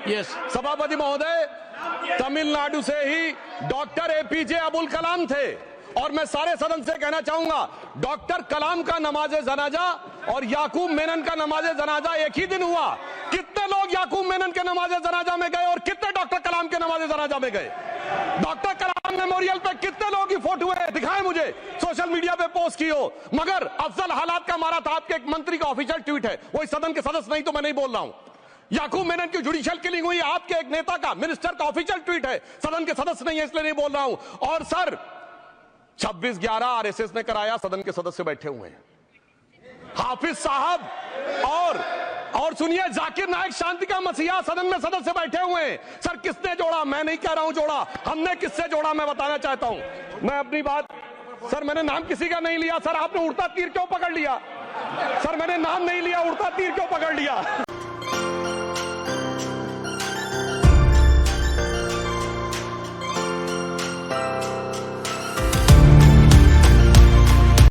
सभापति महोदय, तमिलनाडु से ही डॉक्टर एपीजे अबुल कलाम थे और मैं सारे सदन से कहना चाहूंगा, डॉक्टर कलाम का नमाज जनाजा और याकूब मेनन का नमाज जनाजा एक ही दिन हुआ। कितने लोग याकूब मेनन के नमाज जनाजा में गए और कितने डॉक्टर कलाम के नमाज जनाजा में गए? डॉक्टर कलाम मेमोरियल पे कितने लोगों की फोटो है, दिखाएं मुझे, सोशल मीडिया पे पोस्ट की हो। मगर अफजल हालात का मारा था, आपके एक मंत्री का ऑफिशियल ट्वीट है, वो इस सदन के सदस्य नहीं तो मैं नहीं बोल रहा हूं। याकूब मेनन की जुडिशियल किलिंग हुई, आपके एक नेता का, मिनिस्टर का ऑफिशियल ट्वीट है, सदन के सदस्य नहीं है इसलिए नहीं बोल रहा हूं। और सर 26/11 आरएसएस ने कराया, सदन के सदस्य बैठे हुए हैं। हाफिज साहब और सुनिए, जाकिर नायक शांति का मसीहा सदन में सदस्य बैठे हुए हैं। सर किसने जोड़ा? मैं नहीं कह रहा हूं जोड़ा, हमने किससे जोड़ा मैं बताना चाहता हूं। मैं अपनी बात, सर मैंने नाम किसी का नहीं लिया। सर आपने उड़ता तीर क्यों पकड़ लिया? सर मैंने नाम नहीं लिया, उड़ता तीर क्यों पकड़ लिया?